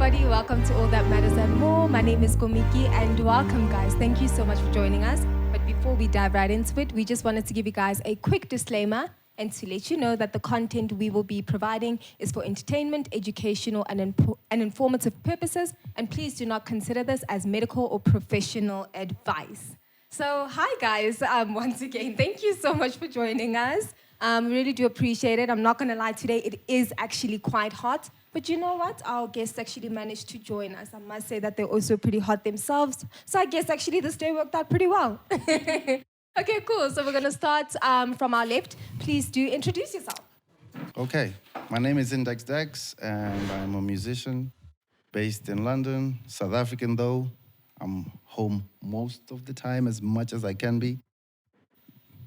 everybody. Welcome to All That Matters and More. My name is Komiki, and welcome, guys. Thank you so much for joining us. But before we dive right into it, we just wanted to give you guys a quick disclaimer and to let you know that the content we will be providing is for entertainment, educational, and informative purposes. And please do not consider this as medical or professional advice. So, hi, guys. Once again, thank you so much for joining us. Really do appreciate it. I'm not going to lie, today it is actually quite hot. But you know what? Our guests actually managed to join us. I must say that they're also pretty hot themselves. So I guess actually this day worked out pretty well. Okay, cool. So we're going to start from our left. Please do introduce yourself. Okay, my name is Index Dex, and I'm a musician based in London, South African though. I'm home most of the time, as much as I can be.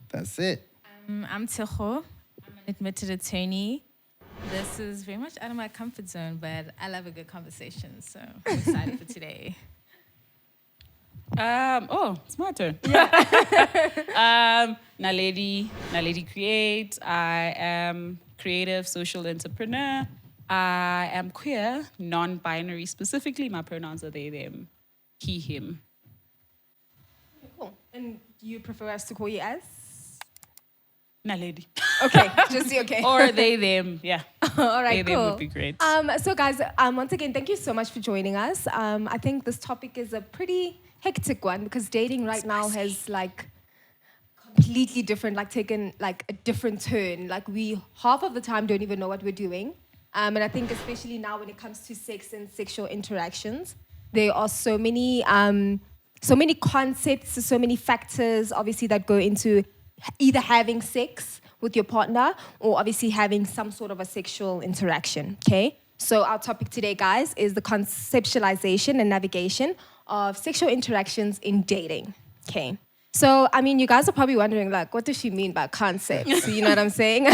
That's it. I'm Tejo. I'm an admitted attorney. This is very much out of my comfort zone, but I love a good conversation, so I'm excited for today. It's my turn. Yeah. Naledi Create. I am creative social entrepreneur. I am queer, non-binary. Specifically, my pronouns are they, them, he, him. Okay, cool. And do you prefer us to call you as? Naledi. Okay, just okay. Or they, them, yeah. All right, they, cool. them would be great. So guys, once again, thank you so much for joining us. I think this topic is a pretty hectic one because dating right now has like completely different, like taken like a different turn. Like we half of the time don't even know what we're doing. And I think especially now when it comes to sex and sexual interactions, there are so many concepts, so many factors obviously that go into either having sex with your partner or obviously having some sort of a sexual interaction, okay? So our topic today, guys, is the conceptualization and navigation of sexual interactions in dating, okay? So, I mean, you guys are probably wondering, like, what does she mean by concepts? You know what I'm saying?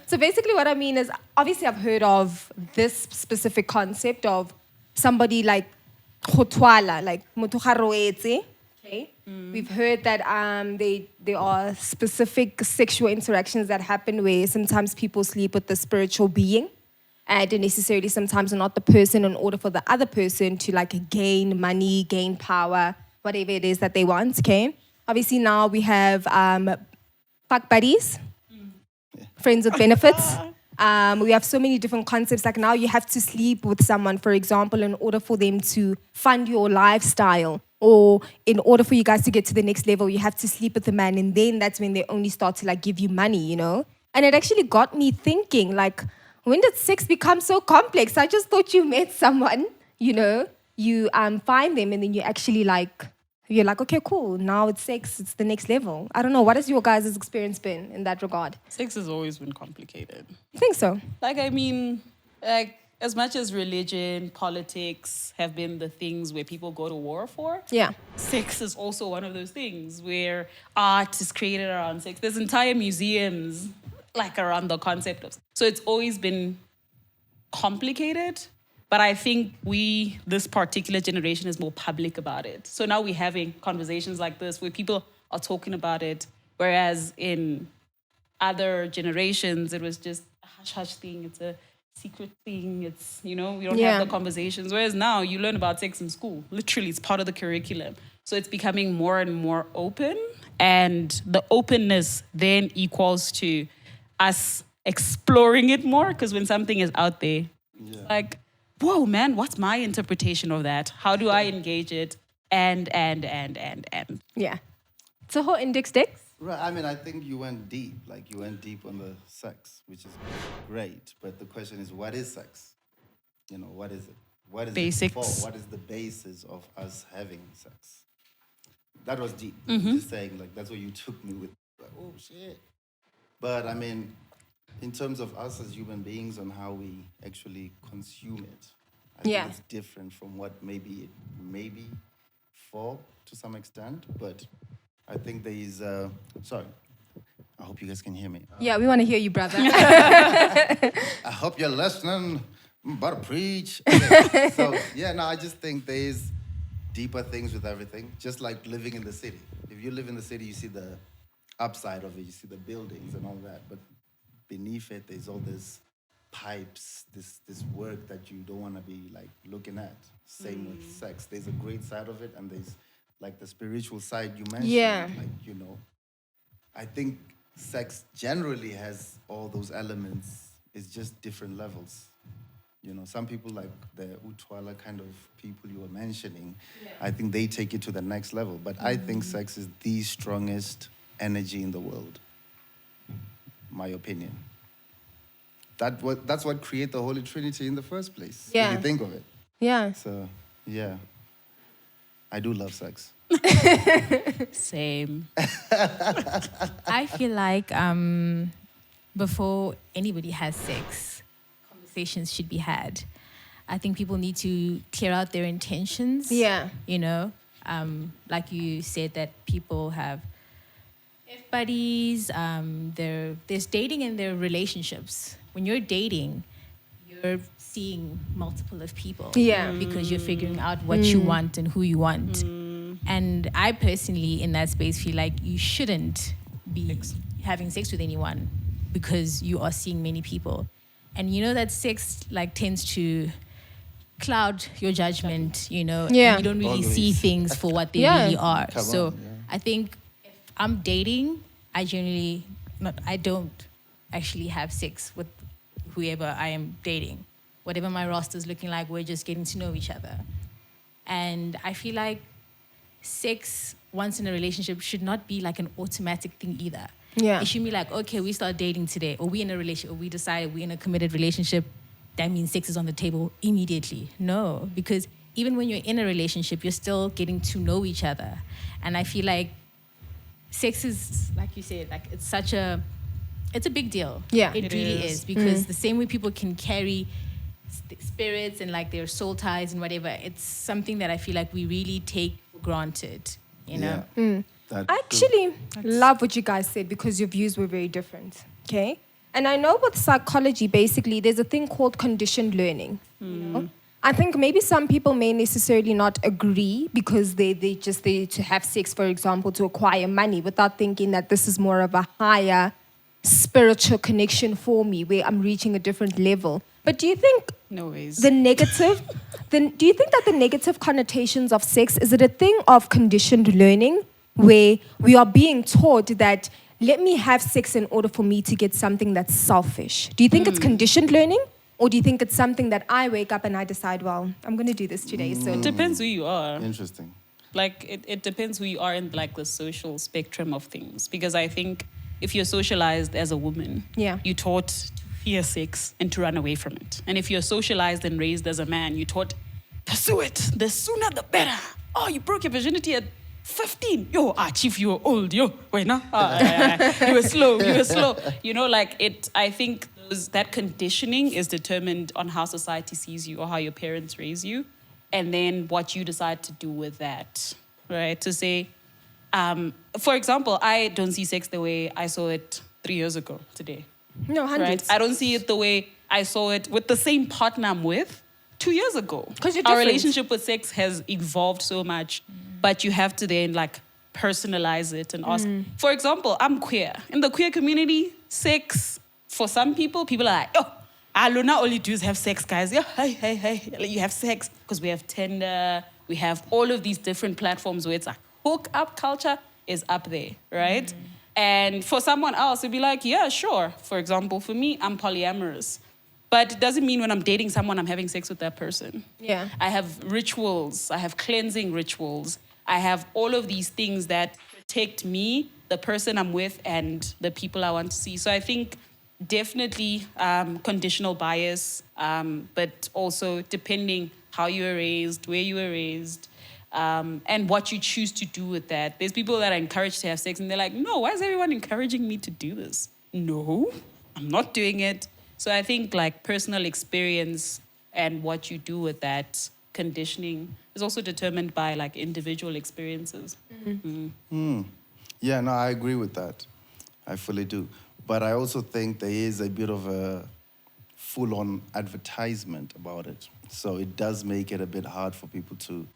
So basically what I mean is, obviously I've heard of this specific concept of somebody like khotwala, like motho ga roetse. Okay. We've heard that there are specific sexual interactions that happen where sometimes people sleep with the spiritual being and necessarily sometimes not the person in order for the other person to like gain money, gain power, whatever it is that they want, okay? Obviously now we have fuck buddies, friends with benefits. We have so many different concepts. Like now you have to sleep with someone, for example, in order for them to fund your lifestyle. Or in order for you guys to get to the next level, you have to sleep with a man. And then that's when they only start to like give you money, you know? And it actually got me thinking, like, when did sex become so complex? I just thought you met someone, you know, you find them and then you actually like, you're like, okay, cool. Now it's sex. It's the next level. I don't know. What has your guys' experience been in that regard? Sex has always been complicated. You think so? Like, I mean, like, as much as religion, politics have been the things where people go to war for, yeah, sex is also one of those things where art is created around sex. There's entire museums like around the concept of sex. So it's always been complicated, but I think this particular generation is more public about it. So now we're having conversations like this where people are talking about it, whereas in other generations, it was just a hush-hush thing. It's a secret thing. It's, you know, we don't have the conversations. Whereas now you learn about sex in school. Literally, it's part of the curriculum. So it's becoming more and more open. And the openness then equals to us exploring it more. Because when something is out there, like, whoa, man, what's my interpretation of that? How do I engage it? And. Yeah. It's a whole index dex. Right, I mean, I think you went deep. Like, you went deep on the sex, which is great. But the question is, what is sex? You know, what is it? What is Basics. it for? What is the basis of us having sex? That was deep. Just saying, like, that's where you took me with, like, oh, shit. But, I mean, in terms of us as human beings and how we actually consume it, I think it's different from what maybe it may be for to some extent, but I think there is, sorry, I hope you guys can hear me. Yeah, we want to hear you, brother. I hope you're listening. I'm about to preach. Okay. So, I just think there is deeper things with everything, just like living in the city. If you live in the city, you see the upside of it, you see the buildings and all that, but beneath it, there's all this pipes, this work that you don't want to be like looking at. Same with sex. There's a great side of it, and there's like the spiritual side you mentioned. Yeah. Like, you know, I think sex generally has all those elements. It's just different levels. You know, some people like the Utwala kind of people you were mentioning, I think they take it to the next level. But I think sex is the strongest energy in the world. My opinion. That's what created the Holy Trinity in the first place. Yeah. If you think of it. Yeah. So yeah. I do love sex. Same. I feel like before anybody has sex, conversations should be had. I think people need to clear out their intentions. Yeah. You know, like you said that people have F buddies, there's dating and there are relationships. When you're dating, you're seeing multiple of people. Yeah. Because you're figuring out what you want and who you want. And I personally, in that space, feel like you shouldn't be having sex with anyone because you are seeing many people. And you know that sex like tends to cloud your judgment, you know, Yeah. and you don't really see Always. things for what they Yeah. really are. Come So on, yeah. I think if I'm dating, I don't actually have sex with whoever I am dating. Whatever my roster's looking like, we're just getting to know each other. And I feel like sex once in a relationship should not be like an automatic thing either. Yeah. It should be like, okay, we start dating today, or we in a relationship, or we decided we're in a committed relationship. That means sex is on the table immediately. No, because even when you're in a relationship, you're still getting to know each other. And I feel like sex is, like you said, like it's a big deal. Yeah. It It really is. is. Because the same way people can carry spirits and like their soul ties and whatever, it's something that I feel like we really take for granted, you know? Yeah. That's I actually love what you guys said because your views were very different. Okay. And I know with psychology, basically, there's a thing called conditioned learning. You know? I think maybe some people may necessarily not agree because they just there to have sex, for example, to acquire money without thinking that this is more of a higher spiritual connection for me where I'm reaching a different level. But do you think No ways. the negative, do you think that the negative connotations of sex, is it a thing of conditioned learning where we are being taught that let me have sex in order for me to get something that's selfish? Do you think it's conditioned learning? Or do you think it's something that I wake up and I decide, well, I'm going to do this today? So It depends who you are. interesting. Like it depends who you are in like the social spectrum of things. Because I think if you're socialized as a woman, Yeah. you're taught to fear sex and to run away from it. And if you're socialized and raised as a man, you're taught pursue it. The sooner the better. Oh, you broke your virginity at 15. Yo, chief, you were old. Yo, wait, no. You were slow. You were slow. You know, like it. I think that conditioning is determined on how society sees you or how your parents raise you, and then what you decide to do with that. Right? To say, for example, I don't see sex the way I saw it 3 years ago today. no, Right? hundreds. I don't see it the way I saw it with the same partner I'm with 2 years ago. 'Cause you're Our different. relationship with sex has evolved so much, but you have to then like personalize it and ask. For example, I'm queer. In the queer community, sex, for some people are like, oh, Aluna only dudes have sex, guys. Yeah, hey, you have sex. Because we have Tinder, we have all of these different platforms where it's like hook up culture is up there, right? And for someone else, it'd be like, yeah, sure. For example, for me, I'm polyamorous. But it doesn't mean when I'm dating someone, I'm having sex with that person. Yeah. I have rituals. I have cleansing rituals. I have all of these things that protect me, the person I'm with, and the people I want to see. So I think definitely conditional bias, but also depending how you were raised, where you were raised, and what you choose to do with that. There's people that are encouraged to have sex, and they're like, no, why is everyone encouraging me to do this? No, I'm not doing it. So I think like personal experience and what you do with that conditioning is also determined by like individual experiences. Yeah, no, I agree with that. I fully do. But I also think there is a bit of a full-on advertisement about it. So it does make it a bit hard for people to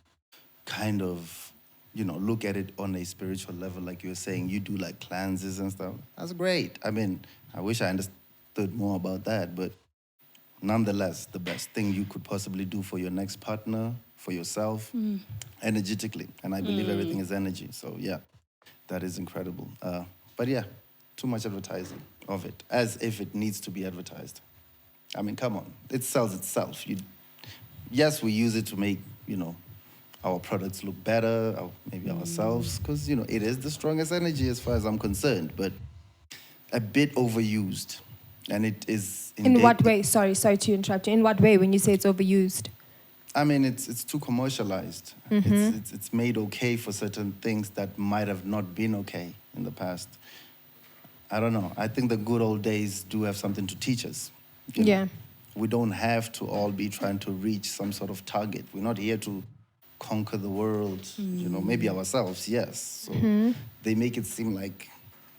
kind of, you know, look at it on a spiritual level. Like you were saying, you do like cleanses and stuff. That's great. I mean, I wish I understood more about that, but nonetheless the best thing you could possibly do for your next partner, for yourself, energetically. And I believe everything is energy. So yeah, that is incredible. But yeah, too much advertising of it, as if it needs to be advertised. I mean, come on, it sells itself. Yes, we use it to make, our products look better, or maybe ourselves, because, it is the strongest energy as far as I'm concerned, but a bit overused. And it is... In what way? Sorry to interrupt you. In what way when you say it's overused? I mean, it's too commercialized. It's made okay for certain things that might have not been okay in the past. I don't know. I think the good old days do have something to teach us. Yeah. We don't have to all be trying to reach some sort of target. We're not here to conquer the world, maybe ourselves, yes. So they make it seem like,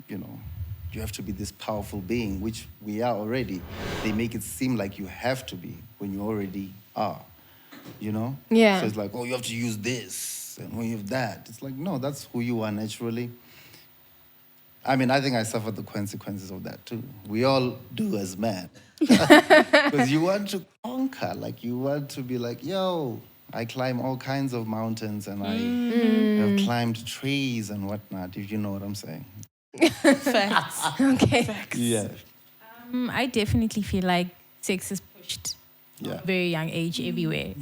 you have to be this powerful being, which we are already. They make it seem like you have to be when you already are, Yeah. So it's like, oh, you have to use this and when you have that. It's like, no, that's who you are naturally. I mean, I think I suffered the consequences of that too. We all do as men. Because you want to conquer, like you want to be like, yo, I climb all kinds of mountains and I have climbed trees and whatnot, if you know what I'm saying. Facts. Okay. Facts. Yeah. I definitely feel like sex is pushed Yeah. at a very young age everywhere.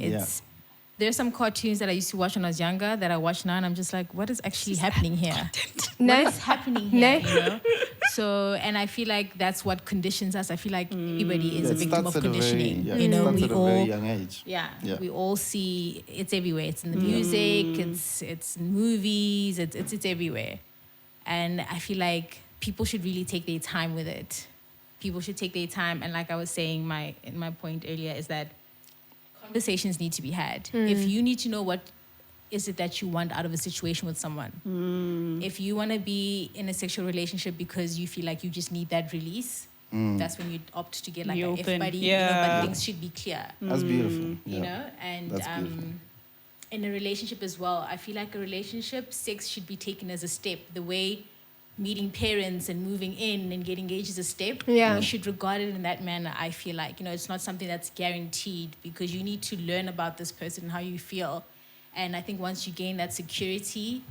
There's some cartoons that I used to watch when I was younger that I watch now, and I'm just like, what is actually happening here? No. What's happening here? So, and I feel like that's what conditions us. I feel like everybody is a It victim of starts at a conditioning. very, it starts we at a all, very young age. yeah, Yeah. we all see it's everywhere. It's in the music. It's in movies. It's everywhere, and I feel like people should really take their time with it. People should take their time, and like I was saying, my point earlier is that conversations need to be had. If you need to know what is it that you want out of a situation with someone, if you want to be in a sexual relationship because you feel like you just need that release, that's when you opt to get like Be an open. F-buddy, Yeah. but things should be clear, That's beautiful. and That's beautiful. in a relationship as well, I feel like a relationship, sex should be taken as a step. The way meeting parents and moving in and getting engaged is a step. Yeah. You should regard it in that manner. I feel like, it's not something that's guaranteed because you need to learn about this person and how you feel. And I think once you gain that security,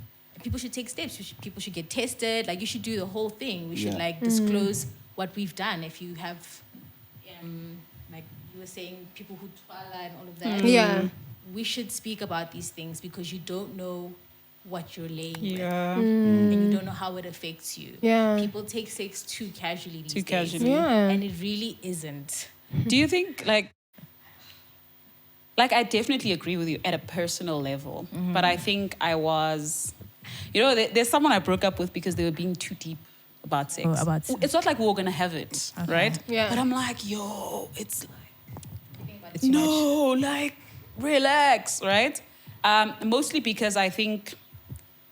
people should take steps. People should get tested. Like, you should do the whole thing. We should disclose what we've done. If you have, like you were saying, people who twala and all of that. Yeah. We should speak about these things because you don't know what you're laying with. Yeah. And you don't know how it affects you. Yeah. People take sex too casually these Too days. casually. Yeah. And it really isn't. Do you think like I definitely agree with you at a personal level, but I think I was, there's someone I broke up with because they were being too deep about sex. About sex. It's not like we were gonna have it, right? Yeah. But I'm like, yo, it's It's too much. no, like relax, right? Mostly because I think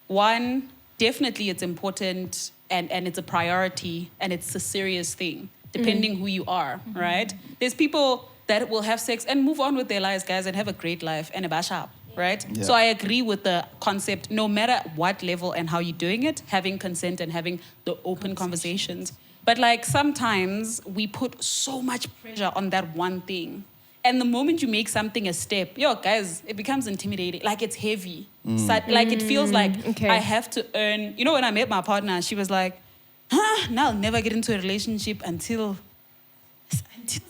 one, definitely it's important and it's a priority and it's a serious thing, depending who you are, right? There's people that will have sex and move on with their lives, guys, and have a great life and a bash up, right? Yeah. So I agree with the concept, no matter what level and how you're doing it, having consent and having the open conversations. But like sometimes we put so much pressure on that one thing. And the moment you make something a step, guys, it becomes intimidating. Like, it's heavy. So, like, it feels like okay. I have to earn. When I met my partner, she was like, now I'll never get into a relationship until sex.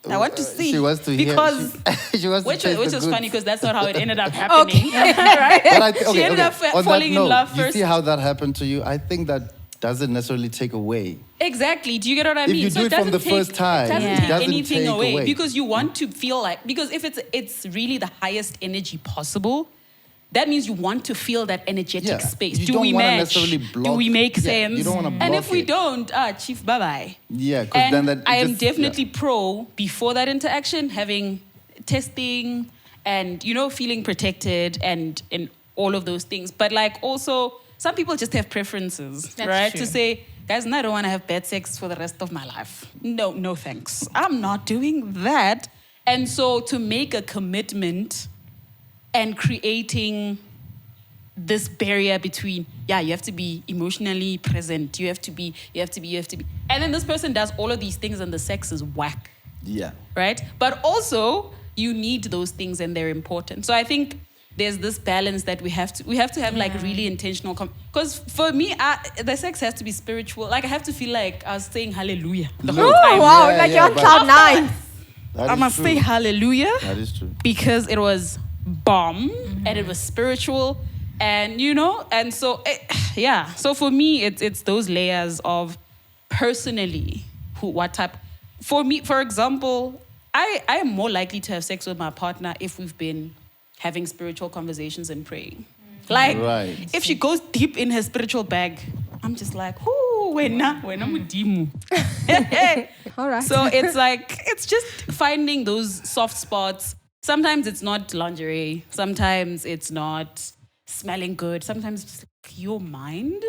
I want to see. She wants to hear. Because, She wants to which taste the is goods. funny because that's not how it ended up happening. right? But She ended up on that falling in note, love You first. see how that happened to you? I think that doesn't necessarily take away. Exactly. Do you get what I If mean? you do it from the first time, it doesn't it take doesn't anything take away, away. because you want to feel like, because if it's really the highest energy possible, that means you want to feel that energetic Yeah. space. You Do don't we wanna match? necessarily Do block- we make Yeah, sense? you don't wanna And block if we it. don't, chief, bye bye. Yeah, because And then that I am just- definitely pro before that interaction, having testing and feeling protected and all of those things. But like also, some people just have preferences, That's right? true. To say, guys, no, I don't want to have bad sex for the rest of my life. No thanks. I'm not doing that. And so to make a commitment and creating this barrier between, you have to be emotionally present. You have to be. And then this person does all of these things and the sex is whack. Yeah. right? But also you need those things and they're important. So I think there's this balance that we have to have like really intentional because for me the sex has to be spiritual. Like I have to feel like I was saying hallelujah the whole Oh time. wow, Yeah, like yeah, you're on but- cloud nine. That I is must true. say hallelujah That is true. because it was bomb and it was spiritual and and so yeah, so for me it's those layers of personally what type. For me, for example, I am more likely to have sex with my partner if we've been having spiritual conversations and praying. Like Right. if she goes deep in her spiritual bag, I'm just like, whoo, when mudimu. All right. So it's like, it's just finding those soft spots. Sometimes it's not lingerie. Sometimes it's not smelling good. Sometimes it's like your mind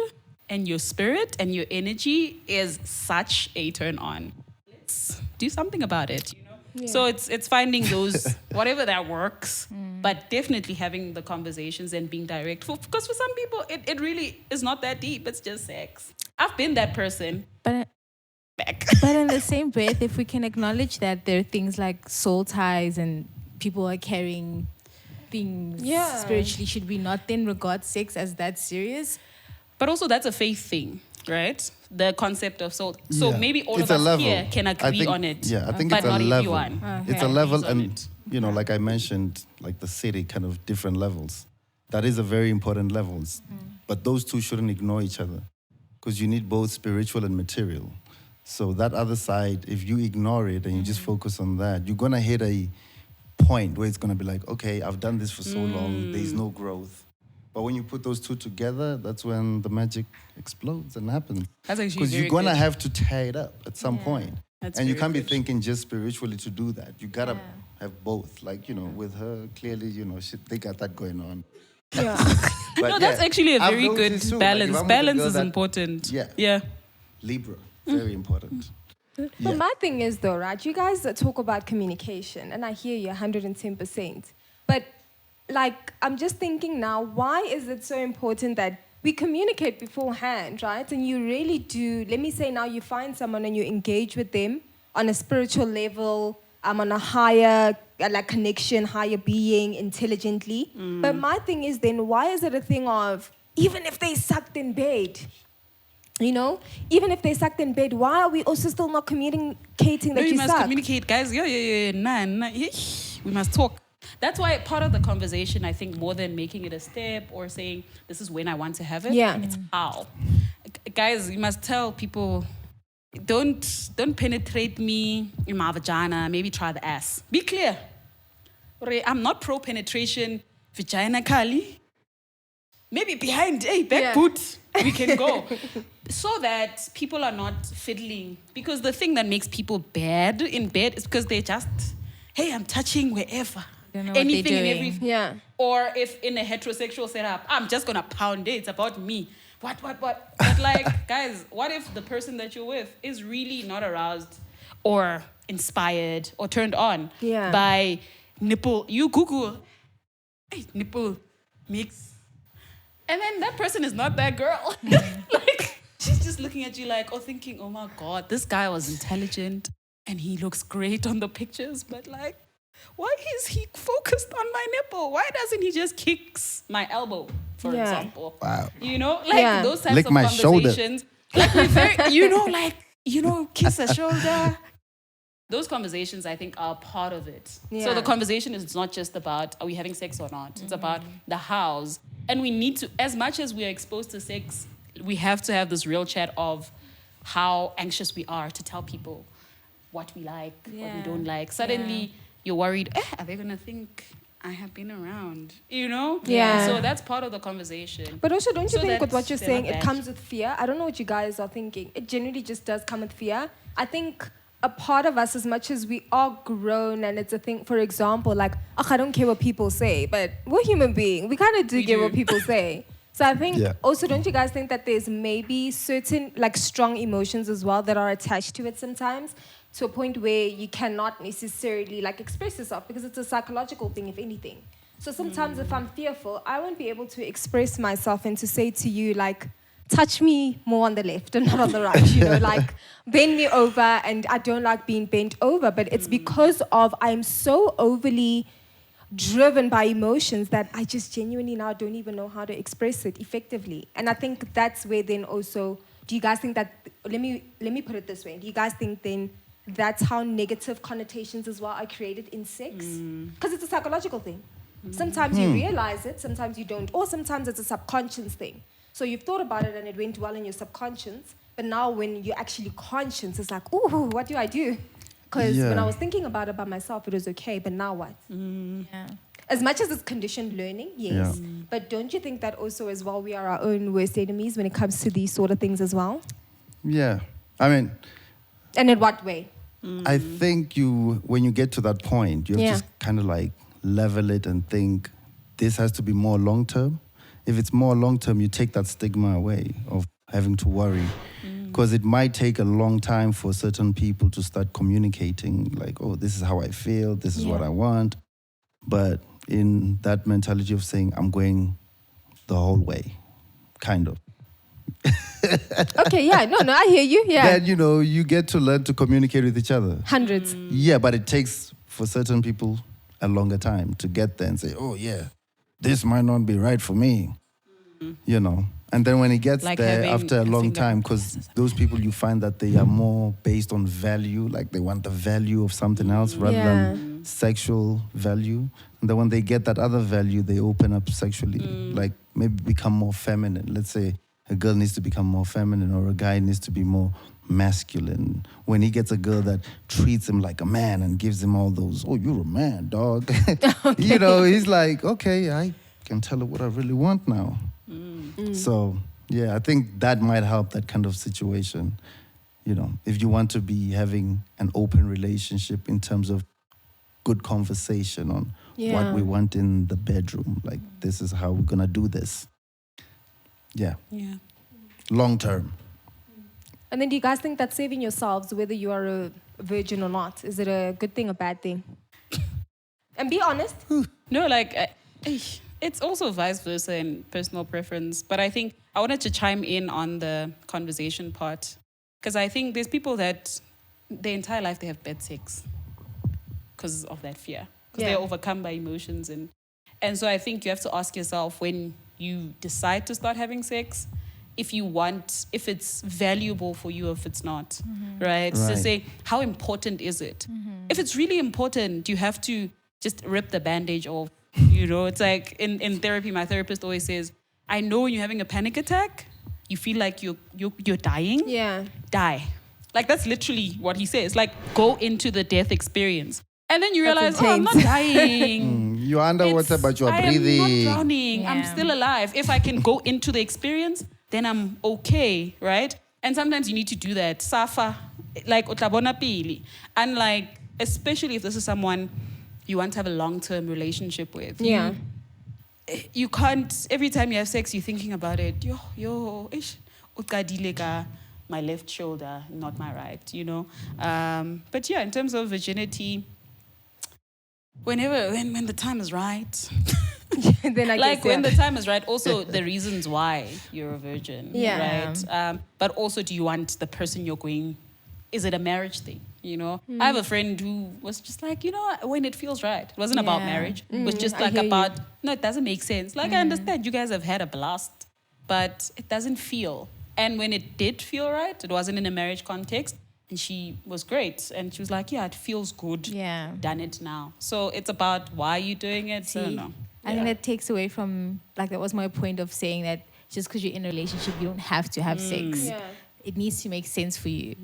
and your spirit and your energy is such a turn on. Let's do something about it. So it's finding those, whatever that works, but definitely having the conversations and being direct. Because for some people, it really is not that deep. It's just sex. I've been that person. But Back. But in the same breath, if we can acknowledge that there are things like soul ties and people are carrying things Yeah. spiritually, should we not then regard sex as that serious? But also that's a faith thing, right? The concept of soul. So Yeah. maybe all It's of a us level. here can I agree think- on it. Yeah, I think but it's a not level. everyone. It's a Okay. level, agrees on and it. like I mentioned, like the city, kind of different levels. That is a very important levels. But those two shouldn't ignore each other, because you need both spiritual and material. So that other side, if you ignore it and you just focus on that, you're gonna hit a point where it's gonna be like, okay, I've done this for so long, there's no growth. But when you put those two together, that's when the magic explodes and happens. That's actually Because you're very gonna good. have to tie it up at some point. That's And you very can't be good. thinking just spiritually to do that. You gotta have both. Like, with her, clearly, they got that going on. Yeah. But No, that's yeah, actually a I've very good noticed too, like, if balance. I'm with a Balance girl is that- important. Yeah. Yeah. Libra, very important. But my thing is though, right? You guys talk about communication, and I hear you 110%. But like, I'm just thinking now, why is it so important that we communicate beforehand, right? And you really do. Let me say now, you find someone and you engage with them on a spiritual level, on a higher like connection, higher being, intelligently. But my thing is then, why is it a thing of even if they sucked in bed? Even if they sucked in bed, why are we also still not communicating No, that you you must suck? communicate, guys. Yeah. Nah. We must talk. That's why part of the conversation, I think, more than making it a step or saying this is when I want to have it, Yeah. it's how. Guys, you must tell people, don't penetrate me in my vagina. Maybe try the ass. Be clear. I'm not pro penetration. Vagina kali. Maybe behind a back Yeah. boot we can go. So that people are not fiddling. Because the thing that makes people bad in bed is because they just, hey, I'm touching wherever. Don't know what they're Anything and doing. everything. Yeah. Or if in a heterosexual setup, I'm just gonna pound it. It's about me. What? But like, guys, what if the person that you're with is really not aroused or inspired or turned on Yeah. by nipple? You Google, hey, nipple mix. And then that person is not that girl. Like, she's just looking at you like, thinking, oh my God, this guy was intelligent and he looks great on the pictures, but like, why is he focused on my nipple? Why doesn't he just kicks my elbow, for Yeah. example? Wow. Yeah. Those types Lick of my shoulder. conversations. Like we're very, kiss a shoulder. Those conversations, I think, are part of it. So Yeah. the conversation is not just about are we having sex or not. It's about the hows. And we need to, as much as we are exposed to sex, we have to have this real chat of how anxious we are to tell people what we like, what we Yeah. don't like. Suddenly, you're worried, are they going to think I have been around? Yeah. So that's part of the conversation. But also, don't you So think with that what you're they're saying, not it bad. comes with fear? I don't know what you guys are thinking. It generally just does come with fear. I think a part of us, as much as we are grown, and it's a thing, for example, like, I don't care what people say, but we're human beings. We kind of do We care do. what people say. So I think Yeah. also, don't you guys think that there's maybe certain like strong emotions as well that are attached to it sometimes, to a point where you cannot necessarily like express yourself because it's a psychological thing, if anything. So sometimes if I'm fearful, I won't be able to express myself and to say to you like, touch me more on the left and not on the right, you know, like bend me over, and I don't like being bent over, but it's because of I'm so overly driven by emotions that I just genuinely now don't even know how to express it effectively. And I think that's where then also, do you guys think that, let me put it this way, do you guys think then that's how negative connotations as well are created in sex? Because it's a psychological thing. Sometimes you realize it, sometimes you don't, or sometimes it's a subconscious thing. So you've thought about it and it went well in your subconscious, but now when you're actually conscious, it's like, ooh, what do I do? Because when I was thinking about it by myself, it was okay, but now what? Yeah. As much as it's conditioned learning, yes. But don't you think that also as well, we are our own worst enemies when it comes to these sort of things as well? Yeah. I mean, And in what way? I think when you get to that point, you have to kind of like level it and think this has to be more long term. If it's more long term, you take that stigma away of having to worry. Because it might take a long time for certain people to start communicating, like, oh, this is how I feel, this is what I want. But in that mentality of saying, I'm going the whole way, kind of. Okay, no, I hear you, Then, you get to learn to communicate with each other. Hundreds. Yeah, but it takes, for certain people, a longer time to get there and say, oh, yeah, this might not be right for me, And then when it gets Like there having after a a long finger- time, because those people, you find that they are more based on value, like they want the value of something else rather than sexual value. And then when they get that other value, they open up sexually, like maybe become more feminine. Let's say a girl needs to become more feminine or a guy needs to be more masculine. When he gets a girl that treats him like a man and gives him all those, oh, you're a man, dog. He's like, okay, I can tell her what I really want now. So, I think that might help that kind of situation. If you want to be having an open relationship in terms of good conversation on what we want in the bedroom, like this is how we're going to do this. Yeah. Long term. And then do you guys think that saving yourselves, whether you are a virgin or not, is it a good thing or bad thing? And be honest. No, like, it's also vice versa in personal preference. But I think I wanted to chime in on the conversation part. Because I think there's people that their entire life they have bad sex because of that fear. Because they're overcome by emotions. And so I think you have to ask yourself when you decide to start having sex, if it's valuable for you or if it's not, right? So say, how important is it? If it's really important, you have to just rip the bandage off. It's like in therapy, my therapist always says, I know when you're having a panic attack, you feel like you're dying. Yeah. Die. Like that's literally what he says. Like go into the death experience. And then you realize, I'm not dying. You're underwater, but you're breathing. I am not drowning. I'm still alive. If I can go into the experience, then I'm okay, right? And sometimes you need to do that. Safa, like utabona pili. And like, especially if this is someone you want to have a long-term relationship with. You can't, every time you have sex, you're thinking about it. Ish, ukadile ka my left shoulder, not my right, But in terms of virginity, when the time is right, Then I like guess, when the time is right, also the reasons why you're a virgin, right? But also, do you want the person you're going? Is it a marriage thing? I have a friend who was just like, when it feels right. It wasn't about marriage. It was just like about, no, it doesn't make sense. Like I understand you guys have had a blast, but it doesn't feel. And when it did feel right, it wasn't in a marriage context. And she was great. And she was like, it feels good. Yeah. Done it now. So it's about why you're doing it. So no. I think that takes away from, like, that was my point of saying that just because you're in a relationship, you don't have to have sex. Yeah. It needs to make sense for you,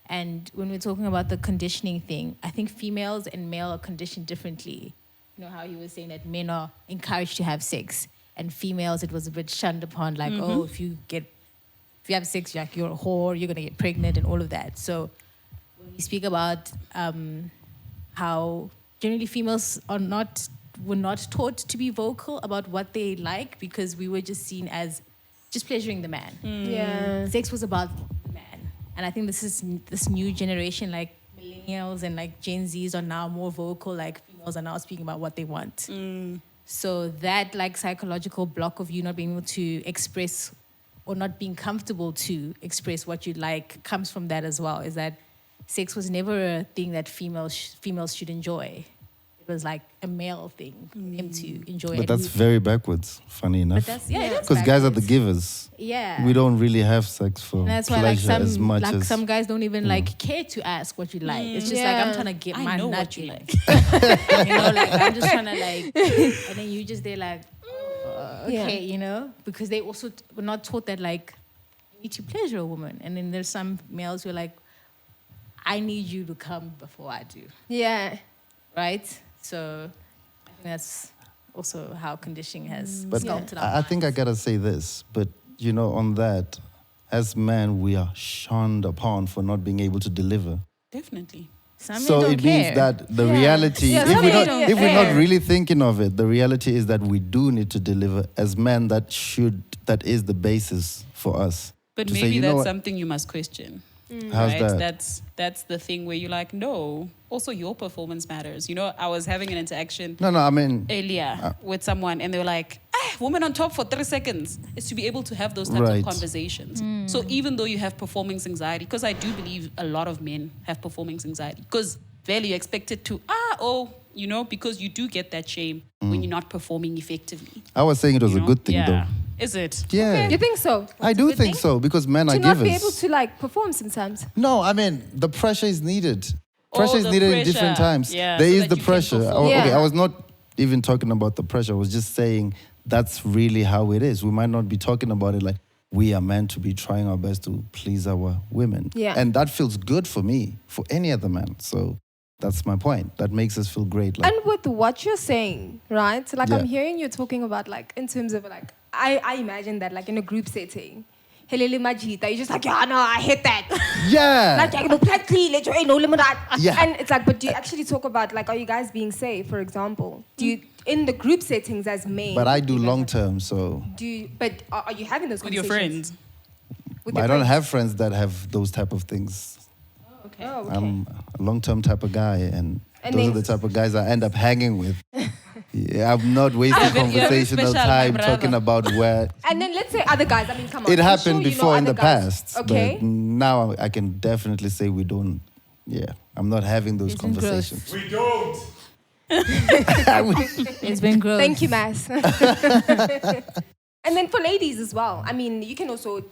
And when we're talking about the conditioning thing, I think females and male are conditioned differently. How he was saying that men are encouraged to have sex, and females, it was a bit shunned upon, like, oh, if you have sex, you're a whore, you're going to get pregnant and all of that. So when we speak about how generally females were not taught to be vocal about what they like because we were just seen as just pleasuring the man. Yeah. Sex was about the man. And I think this new generation, like millennials and like Gen Zs are now more vocal, like females are now speaking about what they want. So that like psychological block of you not being able to express or not being comfortable to express what you like comes from that as well. Is that sex was never a thing that females should enjoy. It was like a male thing for them to enjoy. But that's very backwards, funny enough. But that's it is Because guys are the backwards. givers. Yeah. We don't really have sex for And that's why like pleasure as much as... some guys don't even like care to ask what you like. It's just like I'm trying to get I my know nut what you in. like. You know, like I'm just trying to like, and then you just they're like, okay, you know, because they also were not taught that like you need to pleasure a woman. And then there's some males who are like, I need you to come before I do, Yeah. right? So I think that's also how conditioning has But sculpted our I think I minds. gotta say this, but you know, on that, as men, we are shunned upon for not being able to deliver. Definitely. Some men So don't it means care. that the Yeah. reality, Yeah, if some we're men not, don't if we're not care. really thinking of it, the reality is that we do need to deliver as men. That is the basis for us. But To say, maybe you know that's what? something you must question. How's right? that? That's the thing where you're like, no. Also, your performance matters. You know, I was having an interaction No, I mean, earlier with someone, and they were like, woman on top for 3 seconds. Is to be able to have those types Right. of conversations. So even though you have performance anxiety, because I do believe a lot of men have performance anxiety, because barely you're expected to, you know, because you do get that shame when you're not performing effectively. I was saying it was you a know? good thing, Yeah. though. Is it? Yeah, You think so? I do think so because men are To not givers. be able to like perform sometimes. No, I mean the pressure is needed. Pressure is the needed in different pressure. times. Yeah, There so is that the you can pressure. perform. Okay, Yeah. I was not even talking about the pressure. I was just saying that's really how it is. We might not be talking about it like we are meant to be trying our best to please our women. Yeah. And that feels good for me, for any other man. So that's my point. That makes us feel great. Like, And with what you're saying, right? So like Yeah. I'm hearing you talking about like in terms of like I imagine that like in a group setting. Helele Majita, you're just like, yeah, no, I hate that. yeah. Like, I can play clean, let you ain't no limit that. Yeah. And it's like, but do you actually talk about like, are you guys being safe, for example? Do you in the group settings as men? But I do you guys long have- term, so Do you? But are you having those With your conversations friends. With your I don't friends? have friends that have those type of things. Okay. Oh, okay. I'm a long-term type of guy, and And those then- are the type of guys I end up hanging with. Yeah, I'm not wasting You're very conversational special, my time brother. talking about where And then let's say other guys. I mean, come on. it I'm happened sure you know before in other the guys. past. Okay. But now I can definitely say we don't. Yeah, I'm not having those It's been gross. conversations. We don't. It's been gross. Thank you, Mass. And then for ladies as well. I mean, you can also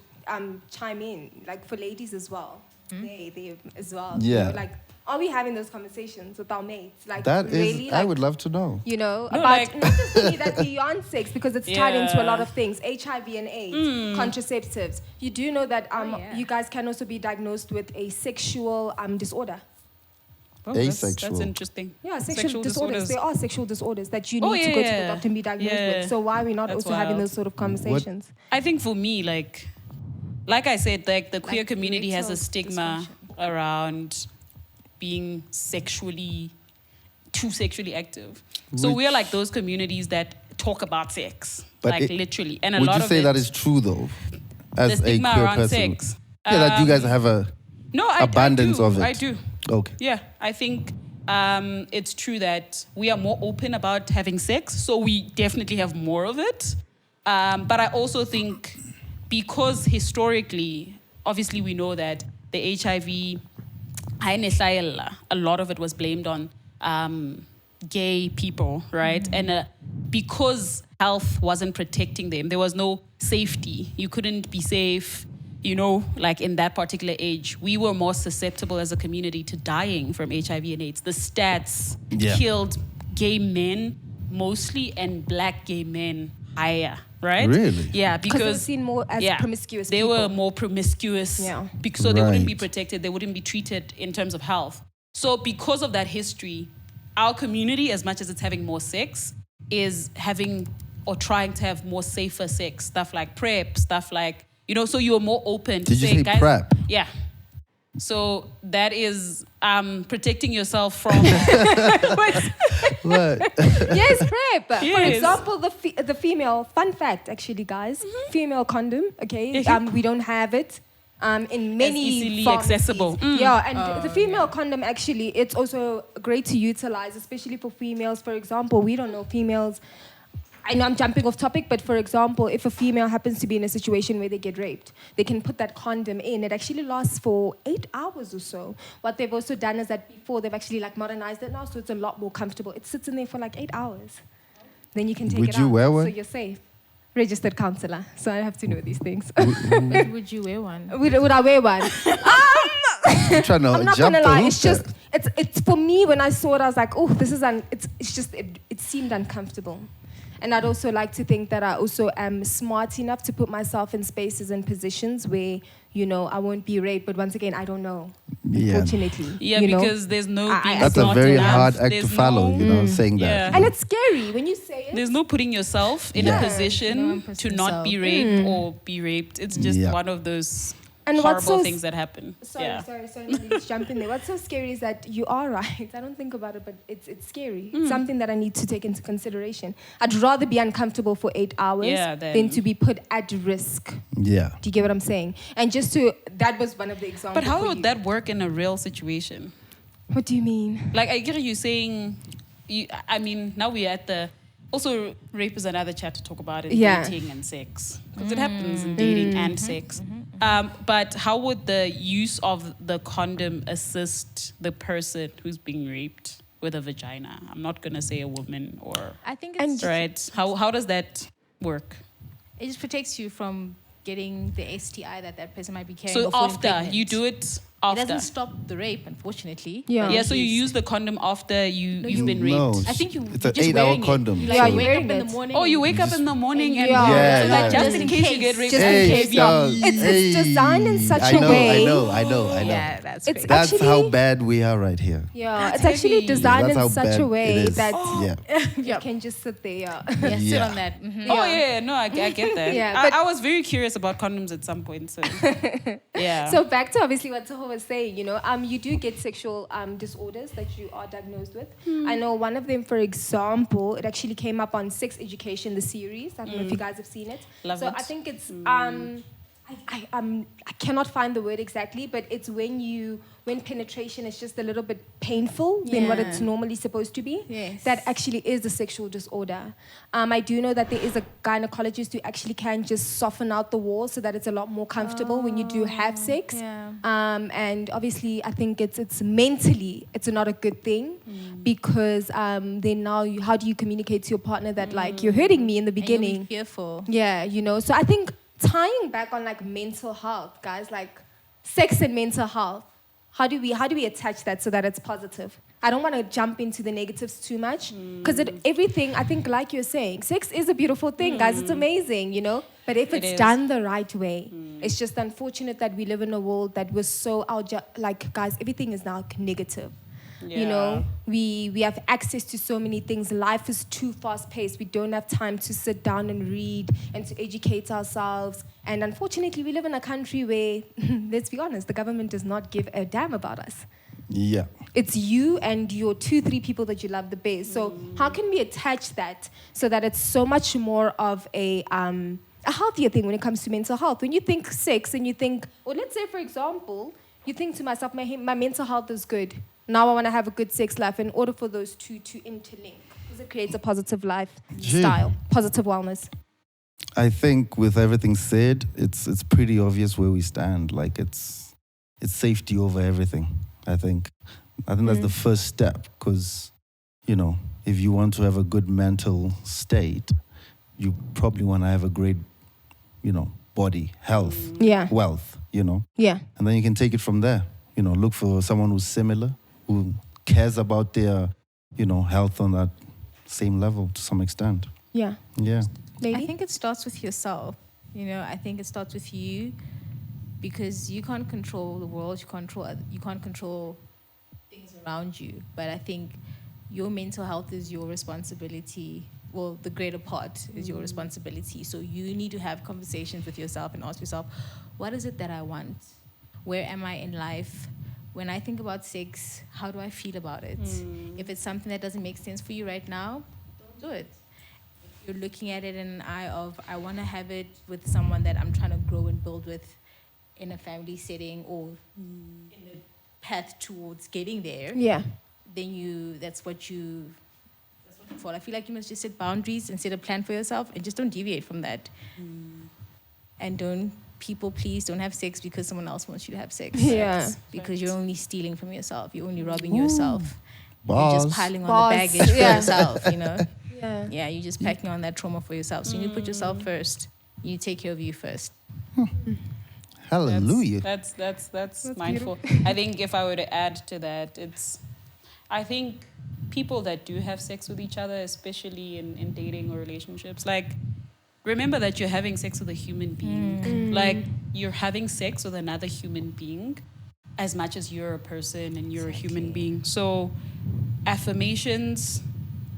chime in, like for ladies as well. They as well. You Yeah. know, like, are we having those conversations with our mates? Like, That is, really, I like, would love to know. you know, No, about like- not just really that beyond sex, because it's tied into a lot Yeah. of things, HIV and AIDS, contraceptives. You do know that yeah. you guys can also be diagnosed with a sexual disorder. Oh, that's Asexual. interesting. Yeah, sexual disorders. There are sexual disorders that you need Oh, to yeah, go to the yeah. doctor and be diagnosed Yeah. with. So why are we not That's also having wild. those sort of conversations? I think for me, like I said, like the queer Like community has a erectile stigma around being too sexually active. So we're like those communities that talk about sex, But like it- literally, and a Would lot you of say it, that is true though? the As a stigma queer around person. sex. Yeah, that you guys have a No, abundance I do. of it. I do. Okay. Yeah, I think it's true that we are more open about having sex, so we definitely have more of it. But I also think because historically, obviously, we know that the HIV, a lot of it was blamed on gay people, right? And because health wasn't protecting them, there was no safety. You couldn't be safe. You know, like in that particular age, we were more susceptible as a community to dying from HIV and AIDS. The stats Yeah. killed gay men mostly and black gay men higher, right? Really? Yeah, Because because they're seen more as promiscuous They people. were more promiscuous. Yeah. So they wouldn't be Right. protected. They wouldn't be treated in terms of health. So because of that history, our community, as much as it's having more sex, is having or trying to have more safer sex. Stuff like PrEP, stuff like, you know, so you're more open to Did you say, say guys, PrEP? Yeah. So that is protecting yourself from What? Yes, PrEP. For Yes. example, the female, fun fact actually, guys, female condom, okay? Mhm. We don't have it. In many easily pharmacies. accessible. Yeah, and the female condom actually, it's also great to utilize, especially for females. For example, we don't know females I know I'm jumping off topic, but for example, if a female happens to be in a situation where they get raped, they can put that condom in. It actually lasts for 8 hours or so. What they've also done is that before they've actually like modernized it now, so it's a lot more comfortable. It sits in there for like 8 hours. Then you can take Would it you out. wear one? So you're safe. Registered counselor, so I have to know these things. Would you wear one? Would I wear one? I'm trying to I'm not jump gonna the lie. hoop It's just there. it's for me when I saw it, I was like, oh, this is it seemed uncomfortable. And I'd also like to think that I also am smart enough to put myself in spaces and positions where, you know, I won't be raped. But once again, I don't know, Yeah. unfortunately. Yeah, you know? because there's no being That's a smart very enough. hard act to There's follow, no- you know, saying Yeah. that. And it's scary when you say it. There's no putting yourself in Yeah. a position No, to not be raped or be raped. It's just Yeah. one of those And what's horrible so things that happen. Sorry, yeah. sorry, let's jump in there. What's so scary is that you are right. I don't think about it, but it's scary. It's something that I need to take into consideration. I'd rather be uncomfortable for 8 hours Yeah, than to be put at risk. Yeah. Do you get what I'm saying? And that was one of the examples. But how for would you. that work in a real situation? What do you mean? Like, I get you saying, I mean, now we're at the... Also, rape is another chat to talk about in Yeah. dating and sex. Because it happens in dating and sex. But how would the use of the condom assist the person who's being raped with a vagina? I'm not going to say a woman or... I think it's Right. How does that work? it just protects you from getting the STI that person might be carrying. So or falling after, pregnant. you do it It after. doesn't stop the rape, unfortunately. Yeah. Yeah, so you use the condom after you've been raped. No, I think you. it's you're an just 8-hour wearing it. condom. You Yeah, like you're wake up wearing in the it. morning. Oh, you wake up in the morning and Yeah. Yeah, so that yeah. just in case you get raped. Just in Hey, case, dog. It's designed in such I a know, way. I know. Yeah, that's It's great. That's actually, how bad we are right here. Yeah, That's it's actually heavy. designed That's how in such bad a way it is. that Yeah. you can just sit there. Yeah. Yeah, sit Yeah. on that. Mhm. Oh yeah, no, I get that. Yeah, but- I was very curious about condoms at some point. So yeah. So back to obviously what Toho was saying, you know, you do get sexual disorders that you are diagnosed with. I know one of them, for example, it actually came up on Sex Education, the series. I don't know if you guys have seen it. Love so it. I think it's I cannot find the word exactly, but it's when penetration is just a little bit painful than what it's Yeah. normally supposed to be. Yes. That actually is a sexual disorder. I do know that there is a gynecologist who actually can just soften out the walls so that it's a lot more comfortable when you do have sex. Yeah. And obviously, I think it's mentally, it's not a good thing because then now, how do you communicate to your partner that like you're hurting me in the And you'll beginning? be fearful. Yeah, you know. So I think tying back on like mental health, guys, like sex and mental health. How do we attach that so that it's positive? I don't want to jump into the negatives too much because everything, I think, like you're saying, sex is a beautiful thing, guys. It's amazing, you know. But if It it's is. done the right way, it's just unfortunate that we live in a world that was so like, guys, everything is now negative. You know, we have access to so many things. Life is too fast paced. We don't have time to sit down and read and to educate ourselves. And unfortunately, we live in a country where, let's be honest, the government does not give a damn about us. Yeah. It's you and your 2-3 people that you love the best. So how can we attach that so that it's so much more of a healthier thing when it comes to mental health? When you think sex and you think, or let's say, for example, you think to myself, my mental health is good. Now I want to have a good sex life in order for those two to interlink. Because it creates a positive lifestyle, positive wellness. I think with everything said, it's pretty obvious where we stand. Like it's safety over everything. I think that's the first step because, you know, if you want to have a good mental state, you probably want to have a great, you know, body, health, Yeah. wealth, you know, Yeah. and then you can take it from there. You know, look for someone who's similar, who cares about their, you know, health on that same level to some extent. Yeah. Yeah. Lady? I think it starts with yourself. You know, I think it starts with you because you can't control the world. You can't control things around you. But I think your mental health is your responsibility. Well, the greater part is your responsibility. So you need to have conversations with yourself and ask yourself, what is it that I want? Where am I in life? When I think about sex, how do I feel about it? If it's something that doesn't make sense for you right now, don't do it. If you're looking at it in an eye of, I want to have it with someone that I'm trying to grow and build with in a family setting or in a path towards getting there, Yeah. then that's what fall. I feel like you must just set boundaries and set a plan for yourself and just don't deviate from that. And don't people please don't have sex because someone else wants you to have sex. Yeah. Because you're only stealing from yourself. You're only robbing yourself. You're Boss. just piling on Boss. the baggage for Yeah. yourself, you know? Yeah. Yeah, you're just packing on that trauma for yourself. So you put yourself first. You take care of you first. Hallelujah. That's mindful. I think if I were to add to that, I think people that do have sex with each other, especially in dating or relationships, like, remember that you're having sex with a human being. Like, you're having sex with another human being as much as you're a person and you're a human being. So affirmations,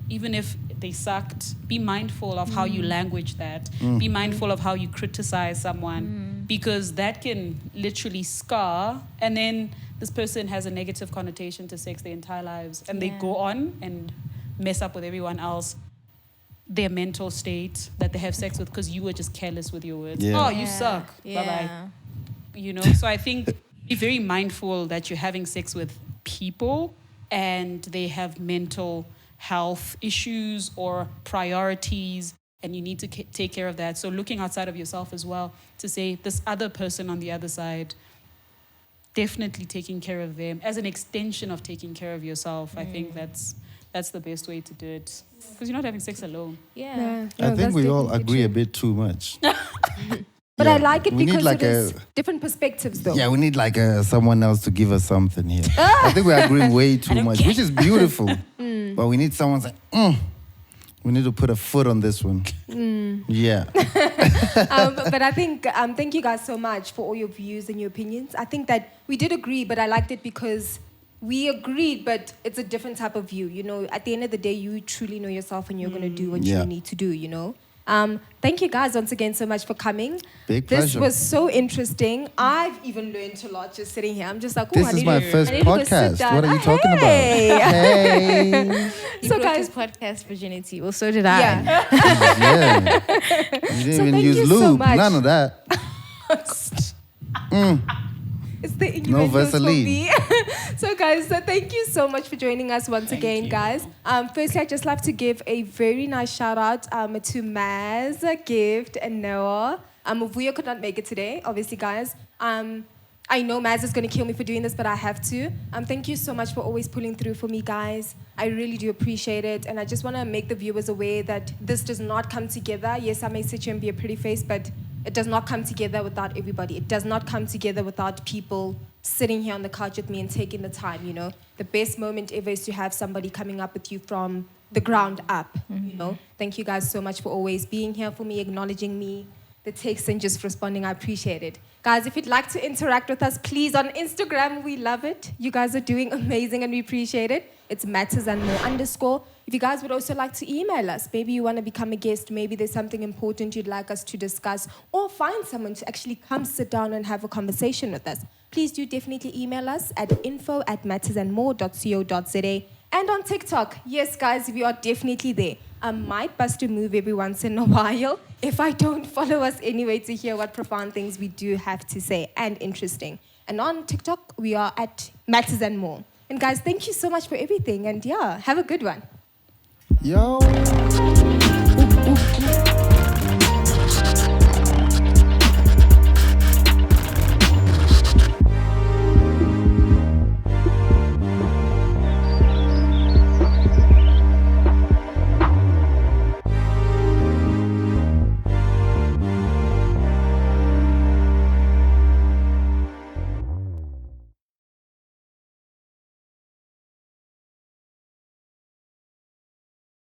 even if they sucked, be mindful of how you language that. Be mindful of how you criticize someone, because that can literally scar, and then this person has a negative connotation to sex their entire lives, and they go on and mess up with everyone else, their mental state that they have sex with, because you were just careless with your words. Yeah. Oh, you suck. Bye-bye. You know, so I think be very mindful that you're having sex with people and they have mental health issues or priorities, and you need to take care of that. So looking outside of yourself as well, to say this other person on the other side, definitely taking care of them as an extension of taking care of yourself. I think that's the best way to do it, because you're not having sex alone. Yeah. I No, think that's we all definitely agree true. a bit too much. But Yeah, I like it we need because like it is different perspectives, though. Yeah, we need like someone else to give us something here. I think we agree way too much, which is beautiful. But we need someone saying, we need to put a foot on this one. Yeah. But I think, thank you guys so much for all your views and your opinions. I think that we did agree, but I liked it because we agreed, but it's a different type of view. You know, at the end of the day, you truly know yourself and you're going to do what Yeah. you need to do, you know. Thank you guys once again so much for coming. Big This pleasure. was so interesting. I've even learned a lot just sitting here. I'm just like, This is my first I need to go sit podcast. down. What are you talking Hey. about? Hey. You So so guys- guys, podcast virginity. Well, so did I. Yeah. Yeah. You didn't So even thank use you so lube. much. None of that. It's the No innuendos for Vaseline. me. So guys, thank you so much for joining us once again, you. guys. Firstly, I'd just like to give a very nice shout out to Maz, Gift, and Noah. Vuyo could not make it today, obviously, guys. I know Maz is going to kill me for doing this, but I have to. Thank you so much for always pulling through for me, guys. I really do appreciate it. And I just want to make the viewers aware that this does not come together. Yes, I may sit here and be a pretty face, but it does not come together without everybody. It does not come together without people sitting here on the couch with me and taking the time, you know. The best moment ever is to have somebody coming up with you from the ground up, you know. Thank you guys so much for always being here for me, acknowledging me, the text and just responding. I appreciate it. Guys, if you'd like to interact with us, please, on Instagram, we love it. You guys are doing amazing and we appreciate it. It's _. If you guys would also like to email us, maybe you want to become a guest, maybe there's something important you'd like us to discuss, or find someone to actually come sit down and have a conversation with us, please do definitely email us at info@mattersandmore.co.za. And on TikTok, yes, guys, we are definitely there. I might bust a move every once in a while if I don't follow us anyway to hear what profound things we do have to say and interesting. And on TikTok, we are at Matters and More. And guys, thank you so much for everything. And yeah, have a good one. Yo.